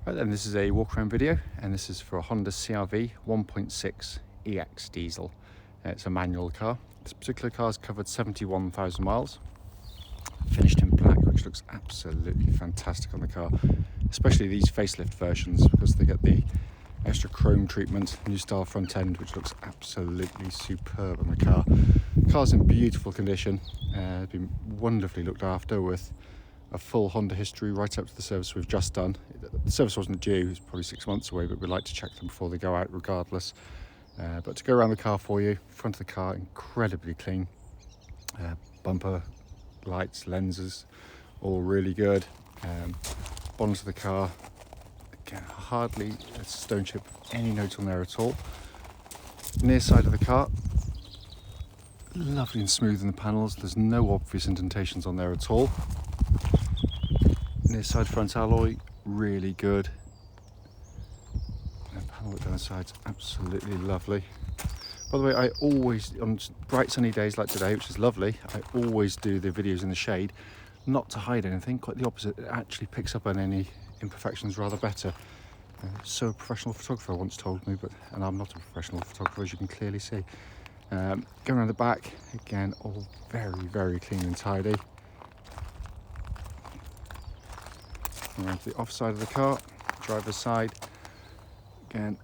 Right then, this is a walk around video, and this is for a Honda CR-V 1.6 EX diesel. It's a manual car. This particular car has covered 71,000 miles, finished in black, which looks absolutely fantastic on the car, especially these facelift versions because they get the extra chrome treatment, new style front end, which looks absolutely superb on the car. The car's in beautiful condition, it's been wonderfully looked after with a full Honda history right up to the service we've just done. The service wasn't due, it's probably 6 months away, but we like to check them before they go out regardless. But to go around the car for you, front of the car incredibly clean, bumper, lights, lenses, all really good. Bonnet of the car, again, hardly a stone chip, any note on there at all. Near side of the car, lovely and smooth in the panels, there's no obvious indentations on there at all. Near side front alloy, really good. And panel down the sides, absolutely lovely. By the way, I always, on bright sunny days like today, which is lovely, I always do the videos in the shade, not to hide anything, quite the opposite. It actually picks up on any imperfections rather better. So a professional photographer once told me, and I'm not a professional photographer, as you can clearly see. Going around the back, again, all very, very clean and tidy. Around to the off side of the car, driver's side, again,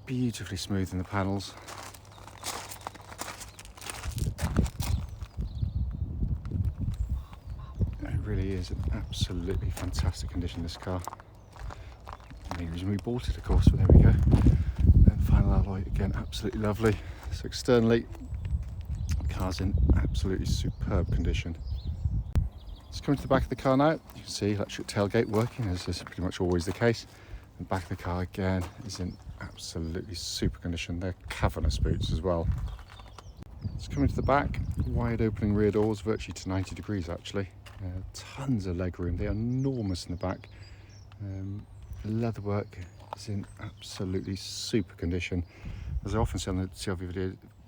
beautifully smooth in the panels. It really is an absolutely fantastic condition, this car. The main reason we bought it, of course, but there we go. And final alloy, again, absolutely lovely. So externally, the car's in absolutely superb condition. Let's come to the back of the car now. You can see electric tailgate working, as is pretty much always the case. The back of the car again is in absolutely super condition. They're cavernous boots as well. Let's come into the back. Wide opening rear doors, virtually to 90 degrees actually. Tons of leg room. They are enormous in the back. Leatherwork is in absolutely super condition. As I often say on the CR-V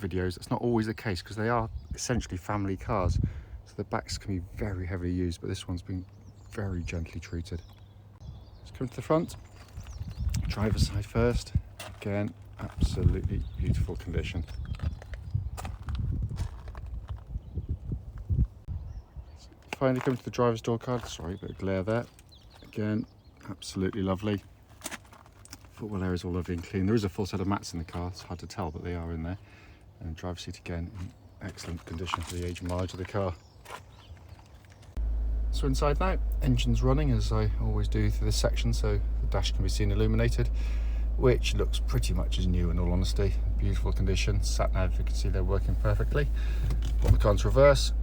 videos, that's not always the case because they are essentially family cars. So the backs can be very heavily used, but this one's been very gently treated. Let's come to the front. Driver's side first. Again, absolutely beautiful condition. Finally come to the driver's door card. Sorry, a bit of glare there. Again, absolutely lovely. Footwell area is all lovely and clean. There is a full set of mats in the car. It's hard to tell, but they are in there. And the driver's seat again in excellent condition for the age and mileage of the car. So inside now, engine's running as I always do through this section, so the dash can be seen illuminated, which looks pretty much as new in all honesty. Beautiful condition. Sat nav, you can see they're working perfectly. Put the car into reverse.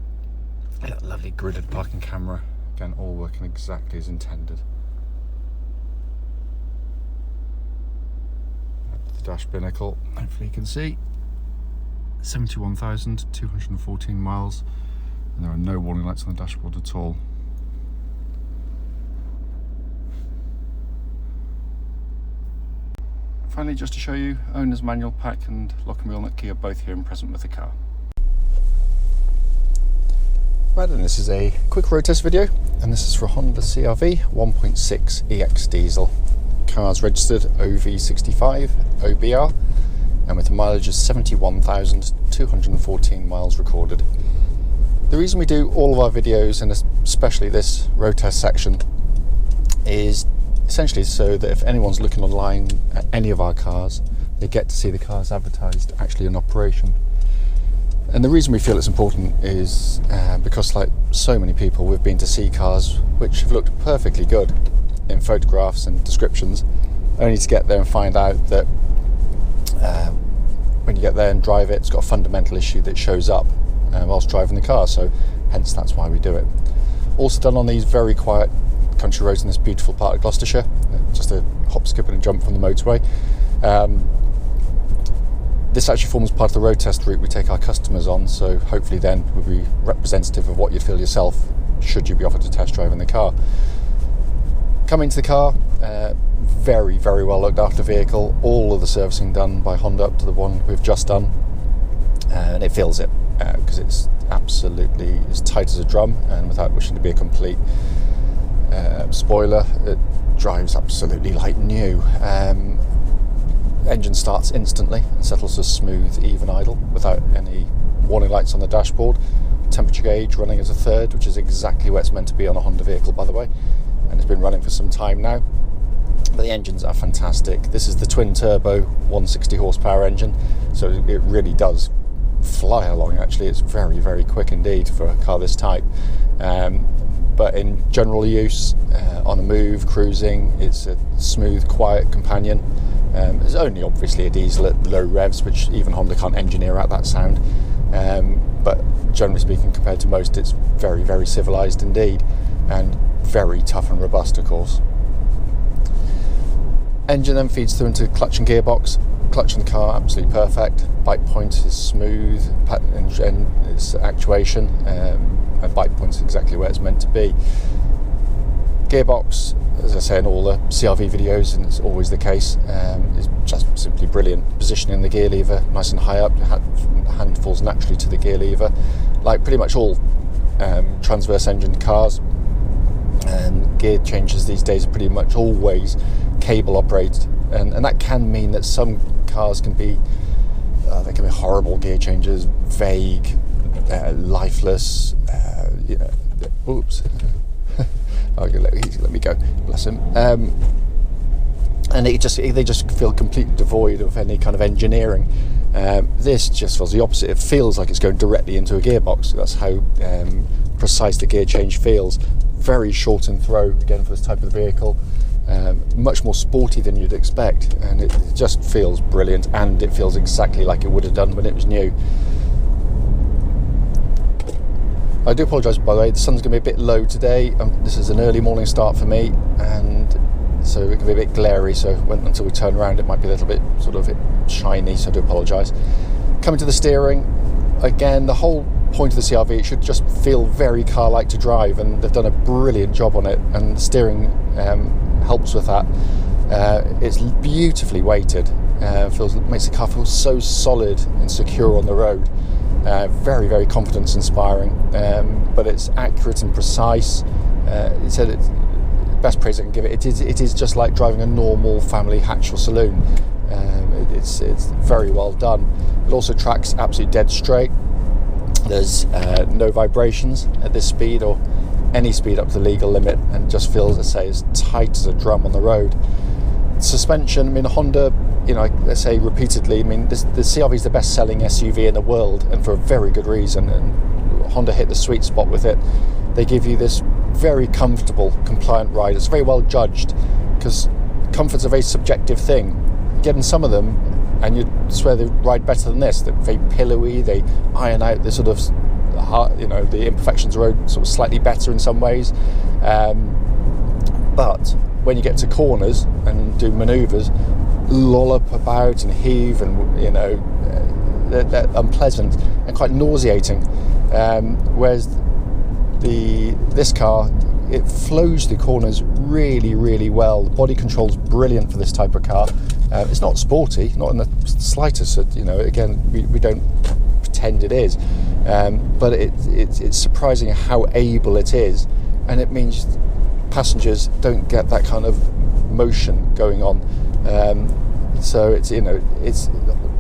That lovely gridded parking camera, again all working exactly as intended. The dash binnacle, hopefully you can see. 71,214 miles, and there are no warning lights on the dashboard at all. Finally, just to show you, owner's manual pack and lock and wheel nut key are both here and present with the car. Right then, this is a quick road test video, and this is for a Honda CR-V 1.6 EX diesel. Car's registered OV65OBR, and with a mileage of 71,214 miles recorded. The reason we do all of our videos, and especially this road test section, is essentially so that if anyone's looking online at any of our cars, they get to see the cars advertised actually in operation. And the reason we feel it's important is because, like so many people, we've been to see cars which have looked perfectly good in photographs and descriptions, only to get there and find out that when you get there and drive it, it's got a fundamental issue that shows up whilst driving the car, so hence that's why we do it. Also done on these very quiet country roads in this beautiful part of Gloucestershire, just a hop, skip and a jump from the motorway. This actually forms part of the road test route we take our customers on, so hopefully then we'll be representative of what you feel yourself should you be offered a test drive in the car. Coming to the car, very, very well looked after vehicle. All of the servicing done by Honda up to the one we've just done, and it feels it because it's absolutely as tight as a drum, and without wishing to be a complete spoiler, it drives absolutely like new. Engine starts instantly and settles to smooth, even idle without any warning lights on the dashboard. Temperature gauge running as a third, which is exactly where it's meant to be on a Honda vehicle, by the way, and it's been running for some time now. But the engines are fantastic. This is the twin turbo 160 horsepower engine, so it really does fly along. Actually, it's very, very quick indeed for a car this type. But in general use, on a move, cruising, it's a smooth, quiet companion. It's only obviously a diesel at low revs, which even Honda can't engineer out that sound. But generally speaking, compared to most, it's very, very civilised indeed, and very tough and robust, of course. Engine then feeds through into clutch and gearbox. Clutch in the car, absolutely perfect. Bike point is smooth, and its actuation, and bike point is exactly where it's meant to be. Gearbox, as I say in all the CR-V videos, and it's always the case, is just simply brilliant. Positioning the gear lever nice and high up, hand falls naturally to the gear lever, like pretty much all transverse engine cars. And gear changes these days are pretty much always cable operated, and that can mean that some cars can be they can be horrible gear changes, vague, lifeless. Oops. Oh, let me go. Bless him. And they just feel completely devoid of any kind of engineering. This just feels the opposite. It feels like it's going directly into a gearbox. That's how precise the gear change feels. Very short in throw, again, for this type of vehicle. Much more sporty than you'd expect, and it just feels brilliant, and it feels exactly like it would have done when it was new. I do apologise, by the way, the sun's going to be a bit low today. This is an early morning start for me, and so it can be a bit glary, so until we turn around it might be a little bit sort of shiny, so I do apologise. Coming to the steering, again, the whole point of the CR-V, it should just feel very car-like to drive, and they've done a brilliant job on it, and the steering helps with that. It's beautifully weighted, makes the car feel so solid and secure on the road. Very, very confidence inspiring, but it's accurate and precise. It said it's best praise I can give it. It is just like driving a normal family hatch or saloon. It's very well done. It also tracks absolutely dead straight. There's no vibrations at this speed or any speed up to the legal limit, and just feels, as I say, as tight as a drum on the road. Suspension, I mean, Honda, I say repeatedly, I mean, the CR-V is the best-selling SUV in the world, and for a very good reason, and Honda hit the sweet spot with it. They give you this very comfortable, compliant ride. It's very well judged, because comfort's a very subjective thing. You get in some of them, and you swear they ride better than this. They're very pillowy, they iron out the sort of, the imperfections of the road sort of slightly better in some ways. But when you get to corners and do manoeuvres, lollop about and heave, and they're unpleasant and quite nauseating. Whereas this car, it flows the corners really, really well. The body control's brilliant for this type of car. It's not sporty, not in the slightest. Again, we don't pretend it is, but it's surprising how able it is, and it means passengers don't get that kind of motion going on. So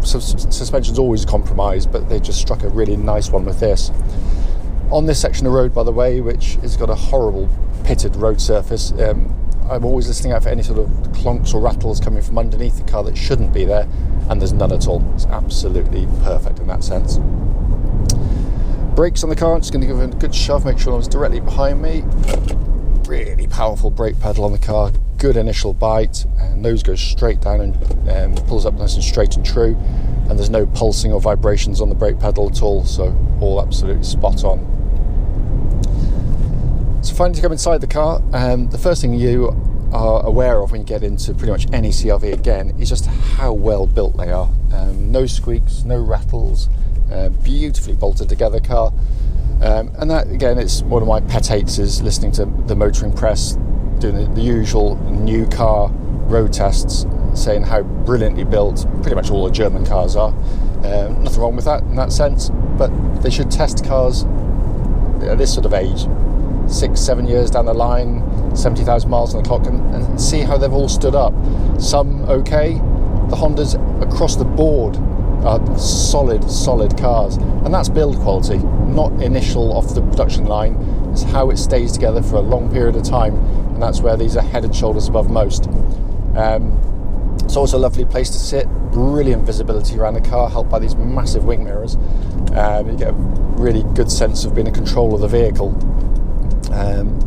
suspension's always a compromise, but they just struck a really nice one with this. On this section of road, by the way, which has got a horrible pitted road surface, I'm always listening out for any sort of clonks or rattles coming from underneath the car that shouldn't be there, and there's none at all. It's absolutely perfect in that sense. Brakes on the car, I'm just going to give it a good shove, make sure it's directly behind me. Really powerful brake pedal on the car, good initial bite, and nose goes straight down and pulls up nice and straight and true, and there's no pulsing or vibrations on the brake pedal at all, so all absolutely spot on. So finally, to come inside the car, the first thing you are aware of when you get into pretty much any CR-V again is just how well built they are. No squeaks, no rattles, beautifully bolted together car. And that, again, it's one of my pet hates, is listening to the motoring press doing the usual new car road tests, saying how brilliantly built pretty much all the German cars are. Nothing wrong with that in that sense, but they should test cars at this sort of age, 6-7 years down the line, 70,000 miles on the clock, and see how they've all stood up. Some okay. The Hondas across the board are solid cars, and that's build quality, not initial off the production line. It's how it stays together for a long period of time, and that's where these are head and shoulders above most. It's also a lovely place to sit, brilliant visibility around the car, helped by these massive wing mirrors. You get a really good sense of being in control of the vehicle.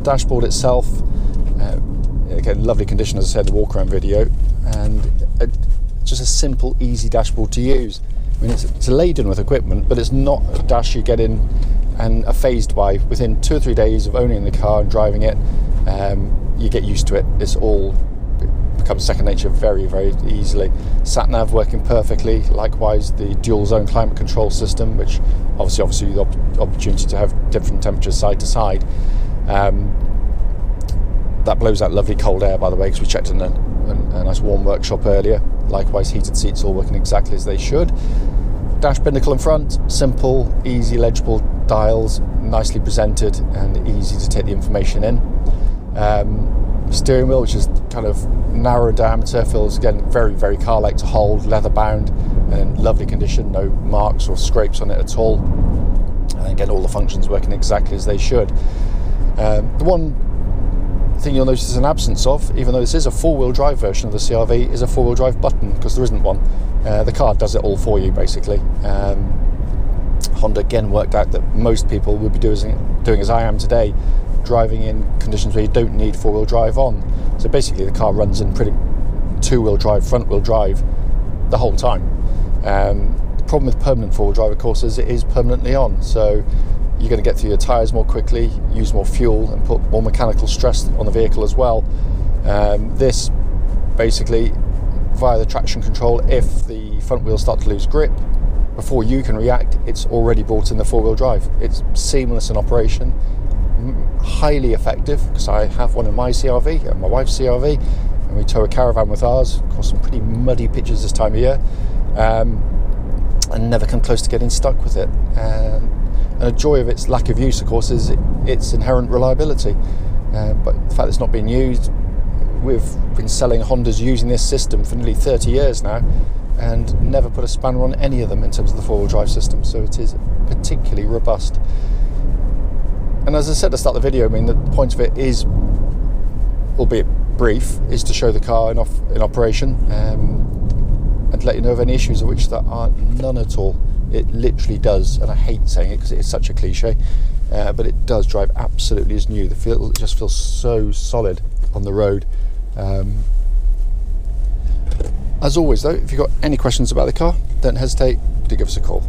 Dashboard itself, again, lovely condition, as I said, the walk around video, and just a simple, easy dashboard to use. I mean, it's laden with equipment, but it's not a dash you get in and are phased by. Within 2 or 3 days of owning the car and driving it, you get used to it. It becomes second nature very, very easily. Sat nav working perfectly. Likewise, the dual zone climate control system, which obviously the opportunity to have different temperatures side to side. That blows out lovely cold air, by the way, because we checked in a nice warm workshop earlier. Likewise, heated seats all working exactly as they should. Dash binnacle in front, simple, easy, legible dials, nicely presented and easy to take the information in. Steering wheel, which is kind of narrow in diameter, feels again very, very car-like to hold, leather bound and in lovely condition, no marks or scrapes on it at all. And again, all the functions working exactly as they should. The one thing you'll notice an absence of, even though this is a four-wheel drive version of the CR-V, is a four-wheel drive button, because there isn't one. The car does it all for you, basically. Honda again worked out that most people would be doing as I am today, driving in conditions where you don't need four-wheel drive on. So basically the car runs in pretty two-wheel drive, front-wheel drive the whole time. The problem with permanent four-wheel drive, of course, is it is permanently on. So you're going to get through your tyres more quickly, use more fuel and put more mechanical stress on the vehicle as well. This basically, via the traction control, if the front wheels start to lose grip, before you can react, it's already brought in the four-wheel drive. It's seamless in operation, highly effective, because I have one in my CR-V and my wife's CR-V, and we tow a caravan with ours. Of course, some pretty muddy pitches this time of year, and never come close to getting stuck with it. And a joy of its lack of use, of course, is its inherent reliability. But the fact it's not being used, we've been selling Hondas using this system for nearly 30 years now, and never put a spanner on any of them in terms of the four-wheel drive system, so it is particularly robust. And as I said at the start of the video, I mean, the point of it is, albeit brief, is to show the car in operation, and to let you know of any issues, of which there are none at all. It literally does, and I hate saying it because it's such a cliche, but it does drive absolutely as new. It just feels so solid on the road. As always though, if you've got any questions about the car, don't hesitate to give us a call.